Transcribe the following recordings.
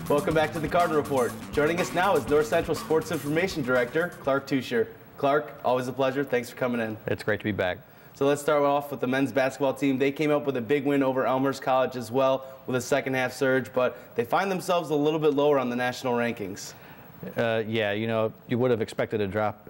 Welcome back to the Cardinal Report. Joining us now is North Central Sports Information Director, Clark Teuscher. Clark, always a pleasure. Thanks for coming in. It's great to be back. So let's start off with the men's basketball team. They came up with a big win over Elmhurst College as well with a second-half surge, but they find themselves a little bit lower on the national rankings. Yeah, you know, you would have expected a drop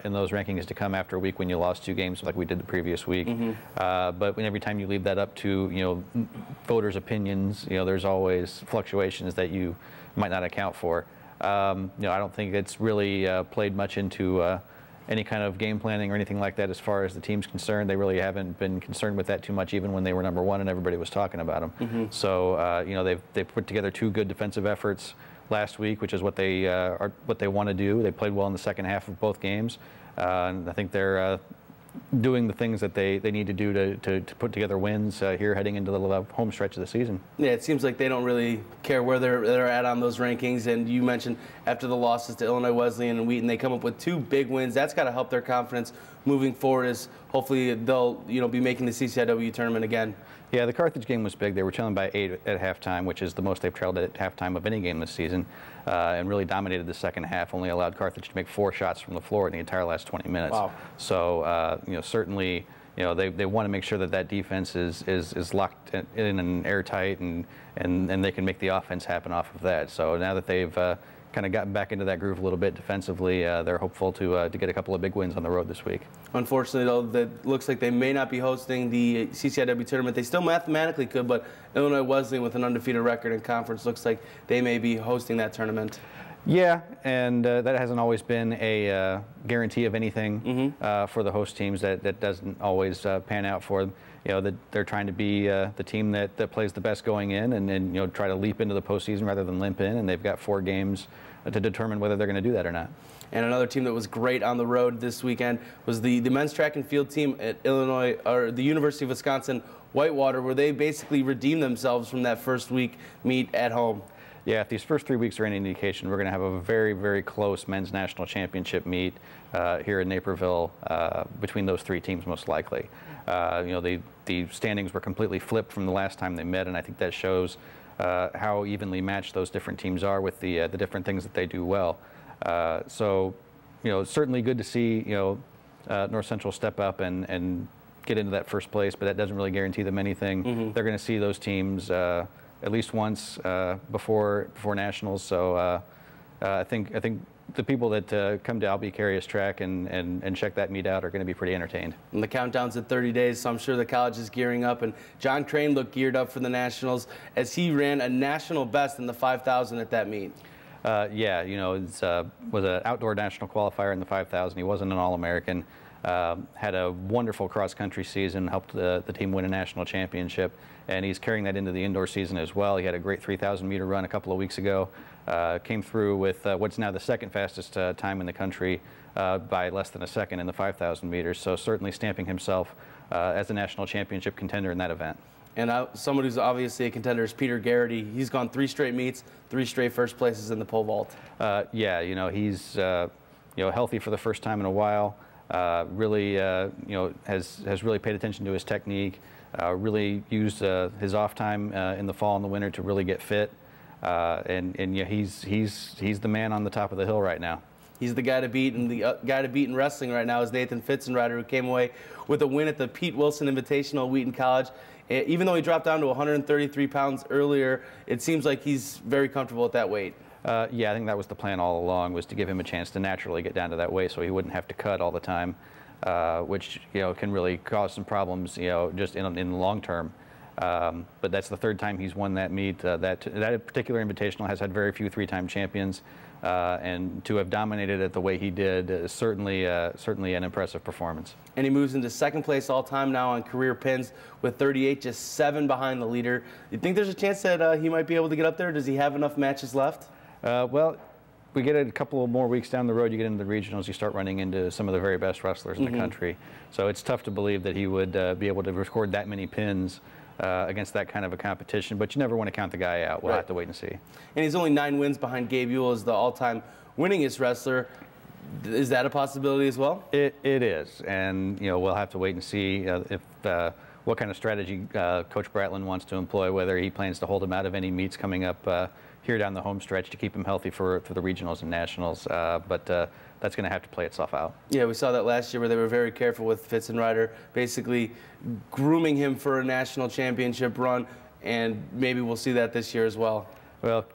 in those rankings to come after a week when you lost 2 games like we did the previous week. But every time you leave that up to, you know, voters' opinions, you know, there's always fluctuations that you might not account for. You know, I don't think it's really played much into any kind of game planning or anything like that as far as the team's concerned. They really haven't been concerned with that too much, even when they were #1 and everybody was talking about them. So, you know, they've put together 2 good defensive efforts last week, which is what they want to do. They played well in the second half of both games, and I think they're doing the things that they need to do to put together wins here heading into the home stretch of the season. Yeah, it seems like they don't really care where they're at on those rankings. And you mentioned after the losses to Illinois Wesleyan and Wheaton, they come up with 2 big wins. That's got to help their confidence moving forward, as hopefully they'll be making the CCIW tournament again. Yeah, the Carthage game was big. They were trailing by 8 at halftime, which is the most they've trailed at halftime of any game this season, and really dominated the second half. Only allowed Carthage to make 4 shots from the floor in the entire last 20 minutes. Wow. So, you know, certainly, you know, they want to make sure that that defense is locked in and airtight, and they can make the offense happen off of that. So now that they've kind of gotten back into that groove a little bit defensively, they're hopeful to get a couple of big wins on the road this week. Unfortunately, though, that looks like they may not be hosting the CCIW tournament. They still mathematically could, but Illinois Wesleyan, with an undefeated record in conference, looks like they may be hosting that tournament. Yeah, and that hasn't always been a guarantee of anything for the host teams. That doesn't always pan out for them. You know, that they're trying to be the team that plays the best going in, and you know, try to leap into the postseason rather than limp in. And they've got 4 games to determine whether they're going to do that or not. And another team that was great on the road this weekend was the men's track and field team at Illinois, or the University of Wisconsin Whitewater, where they basically redeemed themselves from that first week meet at home. Yeah, if these first 3 weeks are any indication, we're going to have a very, very close men's national championship meet here in Naperville between those 3 teams, most likely. You know, the standings were completely flipped from the last time they met, and I think that shows how evenly matched those different teams are with the different things that they do well. So, you know, certainly good to see, you know, North Central step up and get into that first place, but that doesn't really guarantee them anything. They're going to see those teams at least once before nationals. So I think the people that come to Albicarius track and check that meet out are going to be pretty entertained. And the countdown's at 30 days, so I'm sure the college is gearing up. And John Crane looked geared up for the nationals as he ran a national best in the 5,000 at that meet. Yeah, you know, it was an outdoor national qualifier in the 5,000. He wasn't an All-American. Had a wonderful cross-country season, helped the team win a national championship, and he's carrying that into the indoor season as well. He had a great 3,000-meter run a couple of weeks ago. Came through with what's now the 2nd fastest time in the country by less than a second in the 5,000 meters. So certainly stamping himself as a national championship contender in that event. And someone who's obviously a contender is Peter Garrity. He's gone 3 straight meets, 3 straight first places in the pole vault. Yeah, you know, he's you know, healthy for the first time in a while. Really, you know, has really paid attention to his technique. Really used his off time in the fall and the winter to really get fit. And yeah, he's the man on the top of the hill right now. He's the guy to beat, and the guy to beat in wrestling right now is Nathan Fitzenrider, who came away with a win at the Pete Wilson Invitational at Wheaton College. Even though he dropped down to 133 pounds earlier, it seems like he's very comfortable at that weight. Yeah, I think that was the plan all along, was to give him a chance to naturally get down to that weight so he wouldn't have to cut all the time, which, you know, can really cause some problems, you know, just in the long term. But that's the 3rd time he's won that meet. That particular invitational has had very few 3-time champions, and to have dominated it the way he did is certainly an impressive performance. And he moves into 2nd place all-time now on career pins with 38, just 7 behind the leader. You think there's a chance that he might be able to get up there? Does he have enough matches left? Well, we get a couple more weeks down the road, you get into the regionals, you start running into some of the very best wrestlers in the country. So it's tough to believe that he would be able to record that many pins against that kind of a competition, but you never want to count the guy out. We'll have to wait and see. And he's only 9 wins behind Gabe Ewell as the all-time winningest wrestler. Is that a possibility as well? It is, and you know, we'll have to wait and see if what kind of strategy Coach Bratland wants to employ, whether he plans to hold him out of any meets coming up here down the home stretch to keep him healthy for the regionals and nationals. But that's going to have to play itself out. Yeah, we saw that last year where they were very careful with Fitzenreiter, basically grooming him for a national championship run, and maybe we'll see that this year as well. Well,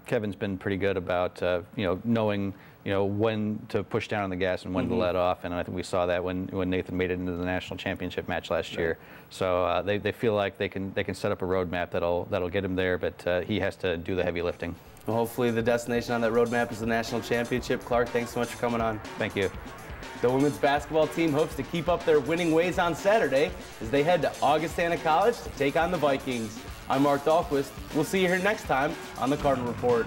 Kevin's been pretty good about knowing when to push down on the gas and when to let off, and I think we saw that when Nathan made it into the national championship match last year. So they feel like they can set up a roadmap that'll get him there, but he has to do the heavy lifting. Well, hopefully the destination on that roadmap is the national championship. Clark, thanks so much for coming on. Thank you. The women's basketball team hopes to keep up their winning ways on Saturday as they head to Augustana College to take on the Vikings. I'm Marc Dahlquist. We'll see you here next time on the Cardinal Report.